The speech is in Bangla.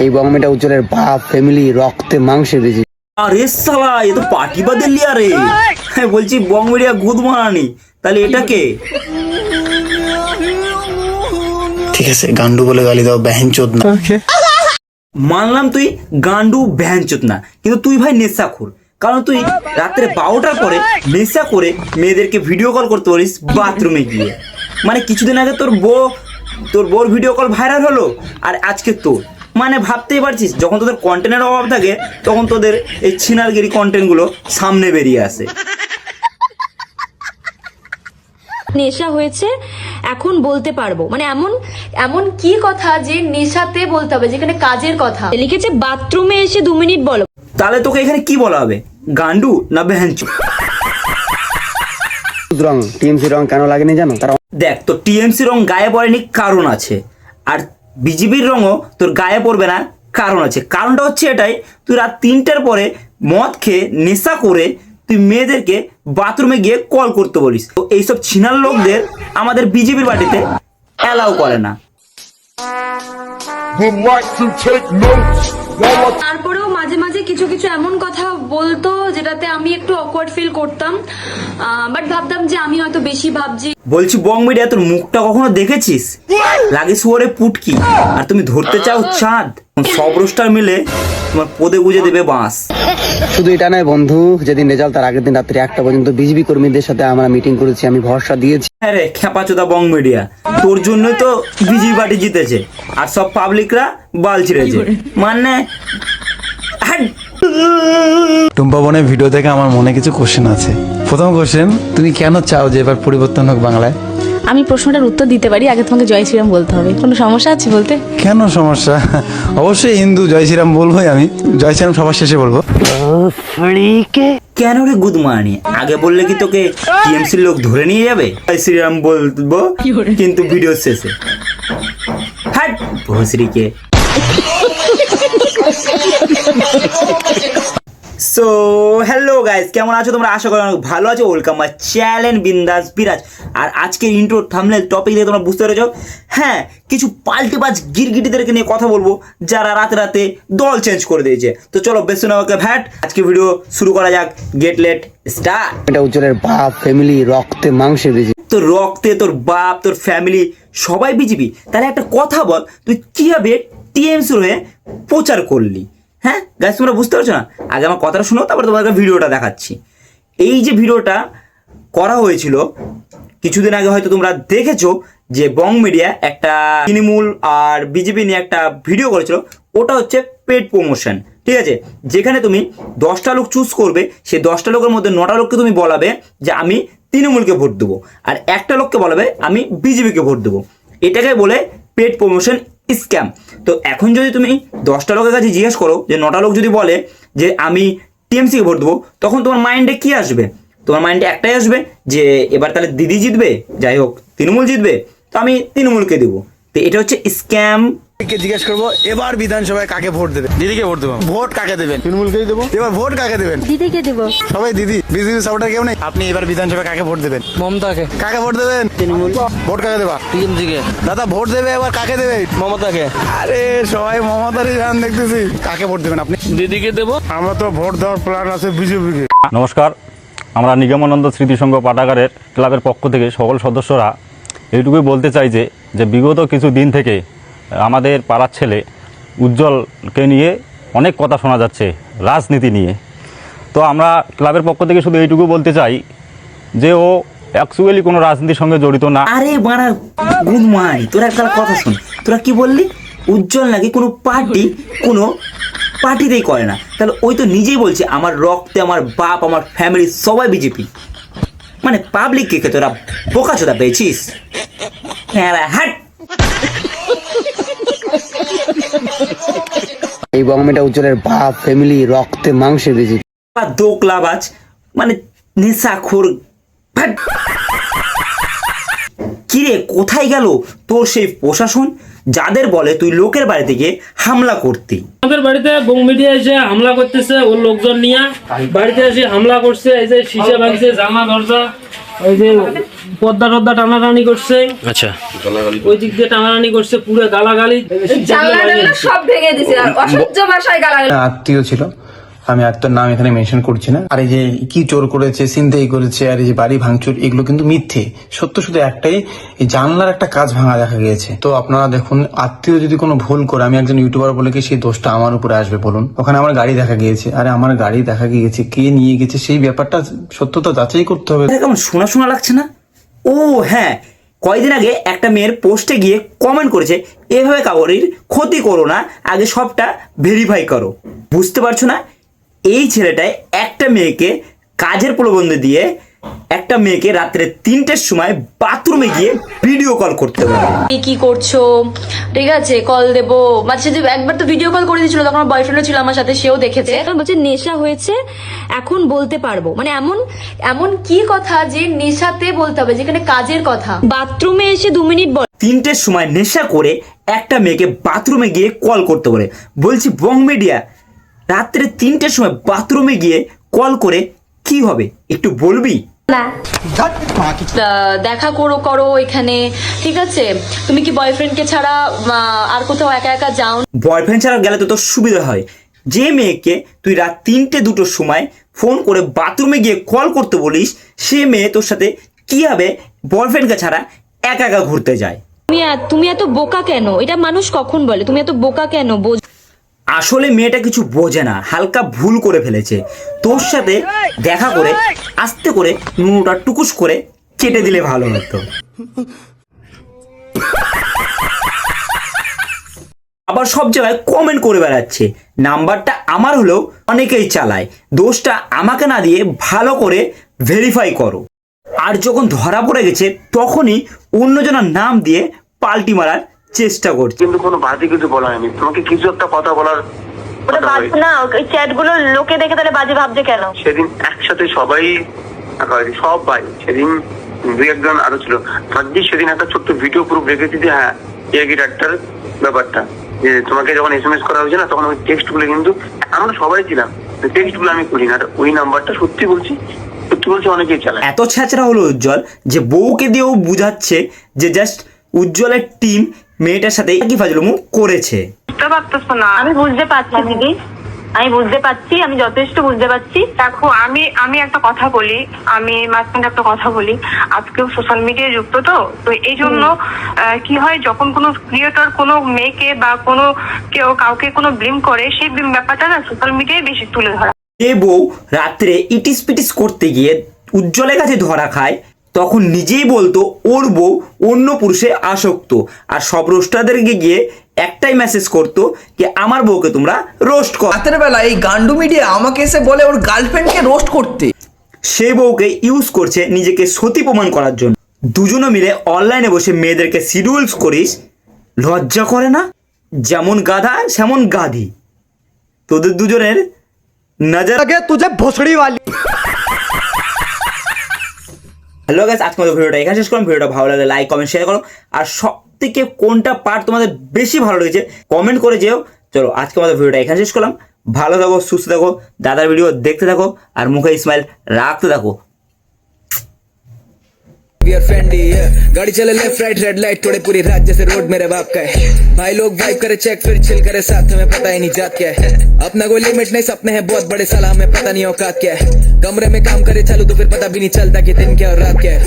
এই বংমেটা উজ্জ্বলের বাপ ফ্যামিলি রক্তে মাংসে বেজে। আরে সালা এ তো পার্টি বাদে লিয়া রে। হ্যাঁ বলছি বংমেরিয়া গুদ মারানি, তাহলে এটা কে? ঠিক আছে, গান্ডু বলে গালি দাও, বেহেনচোদ না। মানলাম তুই গান্ডু ভ্যানচোদ না, কিন্তু তুই ভাই নেশাখোর। কারণ তুই রাত্রে 12টার পরে নেশা করে মেয়েদেরকে ভিডিও কল করতে পারিস বাথরুমে গিয়ে। মানে কিছুদিন আগে তোর বোর ভিডিও কল ভাইরাল হলো, আর আজকে তোর। মানে ভাবতেই পারছিস, যখন তোদের কন্টেন্টের অভাব থাকে তখন তোদের এই ছিনারগিরি কন্টেন্টগুলো সামনে বেরিয়ে আসে। নেশা হয়েছে এখন বলতে পারবো, মানে এমন এমন কি কথা যে নেশাতে বলতে হবে, যেখানে কাজের কথা লিখেছে বাথরুমে এসে 2 মিনিট বলো। তাহলে তোকে এখানে কি বলা হবে, গান্ডু না ভ্যানচোদ? রং টিএমসি রং কেন লাগেনি জানো? তারা দেখ, তো টিএমসি রং গায়ে পড়েনি কারণ আছে, আর বিজেপির রঙও তোর গায়ে পড়বে না কারণ আছে। কারণটা হচ্ছে এটাই, তুই রাত 3টার পরে মদ খেয়ে নেশা করে তুই মেয়েদেরকে বাথরুমে গিয়ে কল করতে বলিস। তো এইসব ছিনার লোকদের আমাদের বিজেপির পার্টিতে অ্যালাউ করে না। তারপরেও মাঝে মাঝে কিছু কিছু এমন কথা বলতো যেটাতে আমি একটু অকওয়ার্ড ফিল করতাম, বাট ভাবতাম যে আমি হয়তো বেশি ভাবছি। বলছি বং মিডিয়া, তোর মুখটা কখনো দেখেছিস? লাগে শুয়োরে পুটকি, আর তুমি ধরতে চাও চাঁদ। সব রোস্টার মিলে তোমার পদে গুজে দেবে বাঁশ। শুধু এটা নয় বন্ধু, যেদিন রেজাল্ট তার আগের দিন রাত্রি 1টা পর্যন্ত বিজেপি কর্মীদের সাথে আমরা মিটিং করেছি, আমি ভরসা দিয়েছি। হ্যাঁ রে খেপাচোদা বং মিডিয়া, তোর জন্যই তো বিজেপি পার্টি জিতেছে, আর সব পাবলিকরা বাল ছিঁড়েছে। মানে টুম্পা বোনের ভিডিও থেকে আমার মনে কিছু কোশ্চেন আছে। প্রথম কোশ্চেন, তুমি কেন চাও যে এবার পরিবর্তন হোক বাংলায়? আমি প্রশ্নটার উত্তর দিতে পারি, আগে তোমাকে জয় শ্রীরাম বলতে হবে। কোনো সমস্যা আছে বলতে? কেন সমস্যা? অবশ্যই হিন্দু, জয় শ্রীরাম বলবোই আমি। জয় শ্রীরাম সবার শেষে বলবো। কেন রে গুদমানি? আগে বললে কি তোকে টিএমসির লোক ধরে নিয়ে যাবে? জয় শ্রীরাম বলবো কিন্তু ভিডিও শেষে হাট ভোসরিকে। সো হ্যালো গাইস, কেমন আছো তোমরা? আশা করি অনেক ভালো আছো। ওয়েলকাম মাই চ্যানেল বিন্দাস বিরাজ। আর আজকের ইন্ট্রো থাম্বনেল টপিক দিয়ে তোমরা বুঝতে পেরেছো। হ্যাঁ, কিছু পাল্টিবাজ গিরগিটিদেরকে নিয়ে কথা বলবো যারা রাতে রাতে দল চেঞ্জ করে দিয়েছে। তো চলো বেশি না ওকে ভ্যাট, আজকে ভিডিও শুরু করা যাক। Get let start. এটা উজ্জ্বলের বাপ ফ্যামিলি রক্তে মাংসে বেজে। তোর রক্তে তোর বাপ তোর ফ্যামিলি সবাই বিজেপি, তাহলে একটা কথা বল, তুই কিভাবে টিএমসির হয়ে প্রচার করলি? হ্যাঁ গাইস, তোমরা বুঝতে পারছো না? আগে আমার কথাটা শোনো, তারপরে তোমাকে ভিডিওটা দেখাচ্ছি। এই যে ভিডিওটা করা হয়েছিল কিছুদিন আগে, হয়তো তোমরা দেখেছো যে বং মিডিয়া একটা তৃণমূল আর বিজেপি নিয়ে একটা ভিডিও করেছিল। ওটা হচ্ছে পেড প্রমোশন, ঠিক আছে? যেখানে তুমি 10টা লোক চুজ করবে, সেই 10টা লোকের মধ্যে 9টা লোককে তুমি বলাবে যে আমি তৃণমূলকে ভোট দেবো, আর একটা লোককে বলাবে আমি বিজেপিকে ভোট দেবো। এটাকে বলে পেড প্রমোশন স্ক্যাম। তো এখন যদি তুমি 10টা লোকের কাছে জিজ্ঞেস করো, যে 9টা লোক যদি বলে যে আমি টিএমসিকে ভোট দেবো, তখন তোমার মাইন্ডে কি আসবে? তোমার মাইন্ডে একটাই আসবে যে এবার তাহলে দিদি জিতবে, যাই হোক তৃণমূল জিতবে, তো আমি তৃণমূলকে দেবো। তো এটা হচ্ছে স্ক্যাম। জিজ্ঞেস করবো এবার বিধানসভায় কাকে ভোট দেবেন? দিদিকে ভোট দেবো। ভোট কাকে দেবেন? তৃণমূলকেই দেবো। এবার ভোট কাকে দেবেন? দিদিকে দেব। সবাই দিদি। বিজেপি সাপোর্টার কেউ নেই? আপনি এবার বিধানসভায় কাকে ভোট দেবেন? মমতাকে। কাকে ভোট দেবেন? তৃণমূল। ভোট কাকে দেবা? টিএমসিকে। দাদা ভোট দেবে এবার কাকে দেবে? মমতাকে। আরে সবাই মমতারই গান দেখতেছি। কাকে ভোট দেবেন আপনি? দিদিকে দেব। আমরা তো ভোট দেওয়ার প্ল্যান আছে বিজেপিকে। নমস্কার, আমরা নিগমানন্দ স্মৃতিসংঘ পাঠাগারের ক্লাবের পক্ষ থেকে সকল সদস্যরা এইটুকুই বলতে চাই যে বিগত কিছু দিন থেকে আমাদের পাড়ার ছেলে উজ্জ্বলকে নিয়ে অনেক কথা শোনা যাচ্ছে রাজনীতি নিয়ে। তো আমরা ক্লাবের পক্ষ থেকে শুধু এইটুকু বলতে চাই যে ও অ্যাকচুয়ালি কোনো রাজনীতির সঙ্গে জড়িত না। আরে বাড়া গুদমাই, তোরা একটা কথা শোন। তোরা কি বললি? উজ্জ্বল নাকি কোনো পার্টিতেই করে না। তাহলে ওই তো নিজেই বলছে আমার রক্তে আমার বাপ আমার ফ্যামিলি সবাই বিজেপি। মানে পাবলিক কে তোরা বোকাচোদা পেয়েছিস? হ্যাঁ হাট। এই বংমেটা উজ্জ্বলের বাপ ফ্যামিলি রক্তে মাংসে বেজে। দোকলাবাজ, মানে নেশাখোর। কিরে কোথায় গেল তোর সেই প্রশাসন, যাদের বলে তুই লোকের বাড়িতে গিয়ে হামলা করতি? আমাদের বাড়িতে বং মিডিয়া এসে হামলা করতেছে, ওর লোকজন নিয়ে বাড়িতে এসে হামলা করছে। এই যে শিশা ভাঙছে, জামা দরজা, ওই যে পর্দা টর্দা টানাটানি করছে, আচ্ছা ওই দিক দিয়ে টানাটানি করছে, পুরো গালাগালি, সব ভেঙে দিছে আর অসহ্য ভাষায় গালাগালি। আত্মীয় ছিল, আমি আত্মীয়র নাম এখানে মেনশন করছি না। আর এই যে কি চোর করেছে, ছিনতাই করেছে, আর এই যে বাড়ি ভাঙচুর, এগুলো কিন্তু মিথ্যে। সত্য শুধু একটাই, এই জানলার একটা কাজ ভাঙা দেখা গিয়েছে। তো আপনারা দেখুন, আত্মীয় যদি কোনো ভুল করে, আমি একজন ইউটিউবার বলে কি সেই দোষটা আমার উপরে আসবে বলুন? ওখানে আমার গাড়ি দেখা গিয়েছে, আরে আমার গাড়ি দেখা গিয়েছে, কে নিয়ে গেছে সেই ব্যাপারটা সত্যতা যাচাই করতে হবে। এটা কেমন শোনা শোনা লাগছে না? ও হ্যাঁ, কয়দিন আগে একটা মেয়ের পোস্টে গিয়ে কমেন্ট করেছে, এভাবে কাউরির ক্ষতি করো না, আগে সবটা ভেরিফাই করো। বুঝতে পারছো না? এই ছেলেটাই একটা মেয়েকে কাজের প্রলোভন দিয়ে একটা মেয়েকে রাত্রে 3টের সময় বাথরুমে গিয়ে ভিডিও কল করতে পারে। কি করছো, ঠিক আছে কল দেবো, মাঝে সাথে একবার তো ভিডিও কল করে দিয়েছিল, তখন আমার বয়ফ্রেন্ডও ছিল আমার সাথে, সেও দেখেছে। বলছে নেশা হয়েছে এখন বলতে পারবো, মানে এমন এমন কি কথা যে নেশাতে বলতে হবে, যেখানে কাজের কথা। বাথরুমে এসে 2 মিনিট 3টের সময় নেশা করে একটা মেয়েকে বাথরুমে গিয়ে কল করতে পারে। বলছি বং মিডিয়া, রাত্রে 3টের সময় বাথরুমে গিয়ে কল করে কি হবে একটু বলবি? দেখা করো এখানে, ঠিক আছে? তুমি কি বয়ফ্রেন্ডকে ছাড়া আর কোথাও একা একা যাও? বয়ফ্রেন্ড ছাড়া গেলে তো তোর সুবিধা হয়। যে মেয়েকে তুই রাত 3টে 2টোর সময় ফোন করে বাথরুমে গিয়ে কল করতে বলিস, সে মেয়ে তোর সাথে কিভাবে বয়ফ্রেন্ডকে ছাড়া একা একা ঘুরতে যায়? তুমি এত বোকা কেন? এটা মানুষ কখন বলে? তুমি এত বোকা কেন? আসলে মেয়েটা কিছু বোঝে না, হালকা ভুল করে ফেলেছে। তোর সাথে দেখা করে আস্তে করে নুনুটা টুকুস করে কেটে দিলে ভালো হতো। আবার সব জায়গায় কমেন্ট করে বেড়াচ্ছে, নাম্বারটা আমার হলেও অনেকেই চালায়, দোষটা আমাকে না দিয়ে ভালো করে ভেরিফাই করো। আর যখন ধরা পড়ে গেছে তখনই অন্যজনের নাম দিয়ে পাল্টি মারার চেষ্টা করছে। কিন্তু কোনো বাজে কিছু বলা হয়নি, তোমাকে কিছু একটা কথা বলার না, ওই চ্যাট গুলো লোকে দেখে তাহলে বাজে ভাবছে কেন? সেদিন একসাথে সবাই সবাই সেদিন 2-1 আরো ছিল, ভাগ্যি সেদিন একটা ছোট্ট ভিডিও প্রুফ রেখেছি যে হ্যাঁ একটা ব্যাপারটা, যে তোমাকে যখন SMS করা হয়েছে না, তখন ওই টেক্সট গুলো কিন্তু আমরা সবাই ছিলাম, টেক্সট গুলো আমি করি না। ওই নাম্বারটা সত্যি বলছি অনেকেই চালায়। এত ছ্যাচরা হলো উজ্জ্বল যে বউকে দিয়েও বুঝাচ্ছে যে জাস্ট উজ্জ্বলের টিম মেয়েটার সাথে কি ফাজলামো করেছে। আমি বুঝতে পারছি দিদি, আমি বুঝতে পারছি, আমি যথেষ্ট বুঝতে পারছি। দেখো আমি একটা কথা বলি, আমি মাঝখানে একটা কথা বলি, আজকেও সোশ্যাল মিডিয়ায় যুক্ত তো এই জন্য কি হয়, যখন কোনো ক্রিয়েটর কোনো মেয়েকে বা কোনো কাউকে কোনো ব্লেম করে, সেই ব্লেম ব্যাপারটা না সোশ্যাল মিডিয়ায় বেশি তুলে ধরা। এ বউ রাত্রে ইটিস পিটিস করতে গিয়ে উজ্জ্বলের কাছে ধরা খায়, তখন নিজেই বলতো ওর বউ অন্য পুরুষে আসক্ত, আর সব রোস্টারদেরকে গিয়ে একটাই মেসেজ করতো যে আমার বউকে তোমরা রোস্ট করো। রাতের বেলা এই গান্ডু মিডিয়া আমাকে এসে বলে ওর গার্লফ্রেন্ডকে রোস্ট করতে। সে বউকে ইউজ করছে নিজেকে সতী প্রমাণ করার জন্য। দুজনে মিলে অনলাইনে বসে মেয়েদেরকে সিডিউলস করিস, লজ্জা করে না? যেমন গাধা সেমন গাধি, তোদের দুজনের নজর আগে তুঝে ভোসড়ি वाली। হ্যালো গাইস, আজকে আমাদের ভিডিওটা এখানে শেষ করলাম। ভিডিওটা ভালো লাগলে লাইক কমেন্ট শেয়ার করো, আর সব থেকে কোনটা পার্ট তোমাদের বেশি ভালো লেগেছে কমেন্ট করে যেও। চলো আজকে আমাদের ভিডিওটা এখানে শেষ করলাম। ভালো থাকো, সুস্থ থাকো, দাদার ভিডিও দেখতে থাকো, আর মুখে স্মাইল রাখতে থাকো। गाड़ी चले लेफ्ट राइट रेड लाइट थोड़े पूरी रात जैसे रोड मेरे बाप का है। भाई लोग वाइब करे चेक फिर चिल करे साथ में, पता ही नहीं जात क्या है। अपना कोई लिमिट नहीं, सपने हैं बहुत बड़े, सलाह में पता नहीं औकात क्या है। कमरे में काम करे चालू तो फिर पता भी नहीं चलता कि दिन क्या और रात क्या है।